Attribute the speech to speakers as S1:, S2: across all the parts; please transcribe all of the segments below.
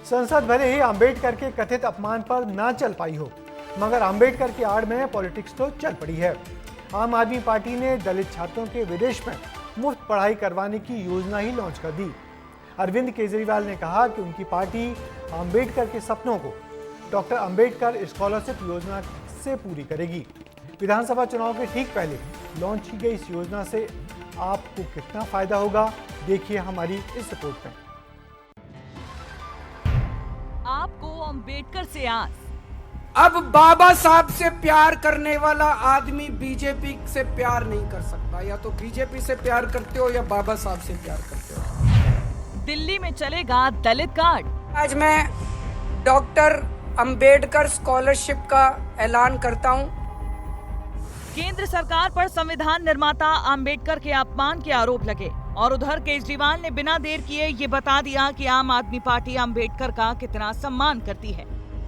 S1: संसद भले ही अंबेडकर के कथित अपमान पर ना चल पाई हो, मगर अंबेडकर की आड़ में पॉलिटिक्स तो चल पड़ी है। आम आदमी पार्टी ने दलित छात्रों के विदेश में मुफ्त पढ़ाई करवाने की योजना ही लॉन्च कर दी। अरविंद केजरीवाल ने कहा कि उनकी पार्टी अंबेडकर के सपनों को डॉक्टर अंबेडकर स्कॉलरशिप योजना से पूरी करेगी। विधानसभा चुनाव के ठीक पहले लॉन्च की गई इस योजना से आपको कितना फायदा होगा, देखिए हमारी इस रिपोर्ट में।
S2: आपको अंबेडकर से आस।
S3: अब बाबा साहब से प्यार करने वाला आदमी बीजेपी से प्यार नहीं कर सकता। या तो बीजेपी से प्यार करते हो या बाबा साहब से प्यार करते हो।
S2: दिल्ली में चलेगा दलित कार्ड।
S3: आज मैं डॉक्टर अंबेडकर स्कॉलरशिप का ऐलान करता हूं।
S2: केंद्र सरकार पर संविधान निर्माता अंबेडकर के अपमान के आरोप लगे और उधर केजरीवाल ने बिना देर किए ये बता दिया कि आम आदमी पार्टी अंबेडकर का कितना सम्मान करती है।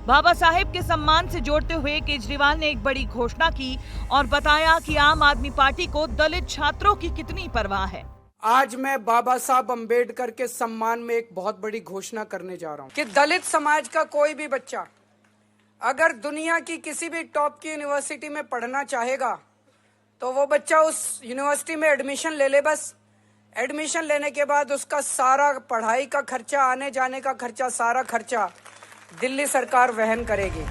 S2: बाबा साहेब के सम्मान से जोड़ते हुए केजरीवाल ने एक बड़ी घोषणा की और बताया कि आम आदमी पार्टी को दलित छात्रों की कितनी परवाह है।
S3: आज मैं बाबा साहब अंबेडकर के सम्मान में एक बहुत बड़ी घोषणा करने जा रहा हूं कि दलित समाज का कोई भी बच्चा अगर दुनिया की किसी भी टॉप की यूनिवर्सिटी में पढ़ना चाहेगा तो वो बच्चा उस यूनिवर्सिटी में एडमिशन ले ले। बस एडमिशन लेने के बाद उसका सारा पढ़ाई का खर्चा, आने जाने का खर्चा, सारा खर्चा दिल्ली सरकार वहन करेगी।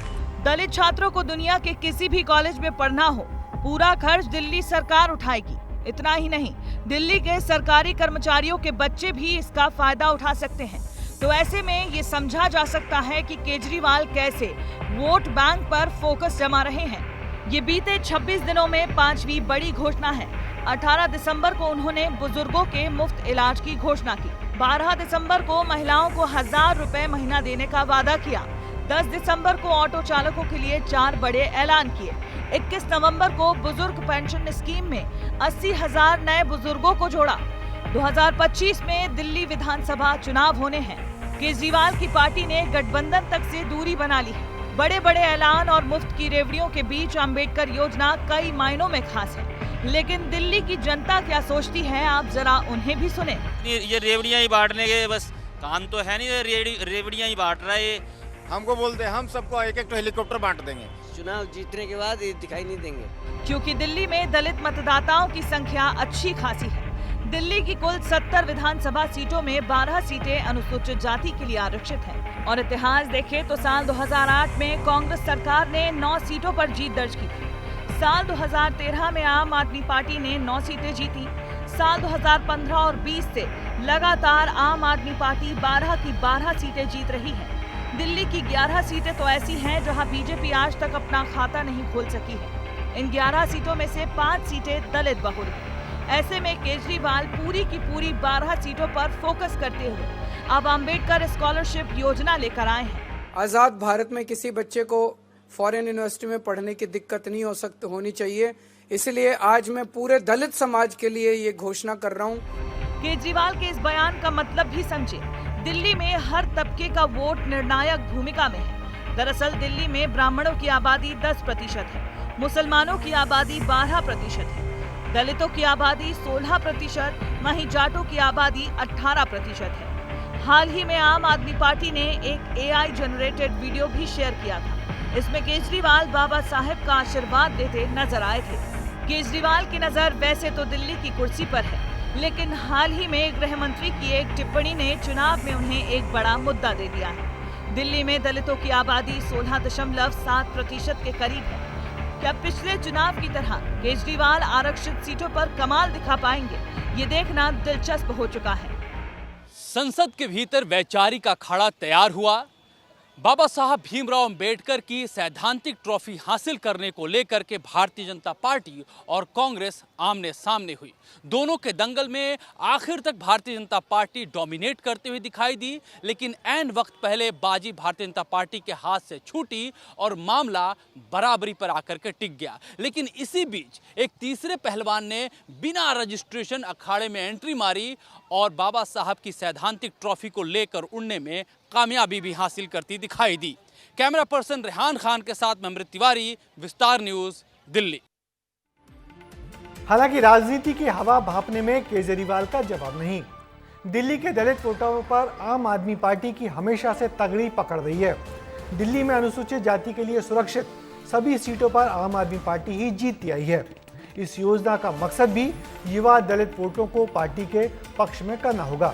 S2: दलित छात्रों को दुनिया के किसी भी कॉलेज में पढ़ना हो, पूरा खर्च दिल्ली सरकार उठाएगी। इतना ही नहीं, दिल्ली के सरकारी कर्मचारियों के बच्चे भी इसका फायदा उठा सकते हैं। तो ऐसे में ये समझा जा सकता है कि केजरीवाल कैसे वोट बैंक पर फोकस जमा रहे हैं। ये बीते 26 दिनों में 5वीं बड़ी घोषणा है। 18 दिसंबर को उन्होंने बुजुर्गों के मुफ्त इलाज की घोषणा की। 12 दिसंबर को महिलाओं को 1000 रुपए महीना देने का वादा किया। 10 दिसंबर को ऑटो चालकों के लिए 4 बड़े ऐलान किए। 21 नवंबर को बुजुर्ग पेंशन स्कीम में 80,000 नए बुजुर्गों को जोड़ा। 2025 में दिल्ली विधानसभा चुनाव होने हैं। केजरीवाल की पार्टी ने गठबंधन तक से दूरी बना ली है। बड़े बड़े ऐलान और मुफ्त की रेवड़ियों के बीच अंबेडकर योजना कई मायनों में खास है, लेकिन दिल्ली की जनता क्या सोचती है, आप जरा उन्हें भी सुने।
S4: ये रेवड़ियां ही बांटने के बस काम तो है नहीं, रेवड़ियां ही बांट रहा है।
S5: हमको बोलते हैं हम सबको एक एक तो हेलीकॉप्टर बांट देंगे।
S6: चुनाव जीतने के बाद ये दिखाई नहीं देंगे,
S2: क्योंकि दिल्ली में दलित मतदाताओं की संख्या अच्छी खासी है। दिल्ली की कुल 70 विधानसभा सीटों में 12 सीटें अनुसूचित जाति के लिए आरक्षित हैं। और इतिहास देखें तो साल 2008 में कांग्रेस सरकार ने 9 सीटों पर जीत दर्ज की थी। साल 2013 में आम आदमी पार्टी ने 9 सीटें जीती। साल 2015 और 20 से लगातार आम आदमी पार्टी 12 की 12 सीटें जीत रही है। दिल्ली की 11 सीटें तो ऐसी हैं जहां बीजेपी आज तक अपना खाता नहीं खोल सकी है। इन 11 सीटों में से 5 सीटें दलित बहुल हैं। ऐसे में केजरीवाल पूरी की पूरी 12 सीटों पर फोकस करते हुए अब अंबेडकर स्कॉलरशिप योजना लेकर आए हैं।
S3: आजाद भारत में किसी बच्चे को फॉरेन यूनिवर्सिटी में पढ़ने की दिक्कत नहीं होनी चाहिए। इसलिए आज मैं पूरे दलित समाज के लिए ये घोषणा कर रहा हूँ।
S2: केजरीवाल के इस बयान का मतलब भी समझे। दिल्ली में हर तबके का वोट निर्णायक भूमिका में है। दरअसल दिल्ली में ब्राह्मणों की आबादी 10% है, मुसलमानों की आबादी 12% है, दलितों की आबादी 16%, वहीं जाटों की आबादी 18% है। हाल ही में आम आदमी पार्टी ने एक AI जनरेटेड वीडियो भी शेयर किया था। इसमें केजरीवाल बाबा साहेब का आशीर्वाद देते नजर आए थे। केजरीवाल की नजर वैसे तो दिल्ली की कुर्सी पर है, लेकिन हाल ही में गृह मंत्री की एक टिप्पणी ने चुनाव में उन्हें एक बड़ा मुद्दा दे दिया है। दिल्ली में दलितों की आबादी 16.7% के करीब है। क्या पिछले चुनाव की तरह केजरीवाल आरक्षित सीटों पर कमाल दिखा पाएंगे, ये देखना दिलचस्प हो चुका है।
S7: संसद के भीतर वैचारिक अखाड़ा तैयार हुआ। बाबा साहब भीमराव अंबेडकर की सैद्धांतिक ट्रॉफी हासिल करने को लेकर के भारतीय जनता पार्टी और कांग्रेस आमने सामने हुई। दोनों के दंगल में आखिर तक भारतीय जनता पार्टी डोमिनेट करते हुए दिखाई दी, लेकिन ऐन वक्त पहले बाजी भारतीय जनता पार्टी के हाथ से छूटी और मामला बराबरी पर आकर के टिक गया। लेकिन इसी बीच एक तीसरे पहलवान ने बिना रजिस्ट्रेशन अखाड़े में एंट्री मारी और बाबा साहब की सैद्धांतिक ट्रॉफी को लेकर उड़ने में कामयाबी भी हासिल करती दिखाई दी। कैमरा पर्सन रेहान खान के साथ मैं अमृत तिवारी, विस्तार न्यूज, दिल्ली।
S1: हालांकि राजनीति की हवा भांपने में केजरीवाल का जवाब नहीं। दिल्ली के दलित वोटरों पर आम आदमी पार्टी की हमेशा से तगड़ी पकड़ रही है। दिल्ली में अनुसूचित जाति के लिए सुरक्षित सभी सीटों पर आम आदमी पार्टी ही जीतती आई है। इस योजना का मकसद भी युवा दलित वोटरों को पार्टी के पक्ष में करना होगा।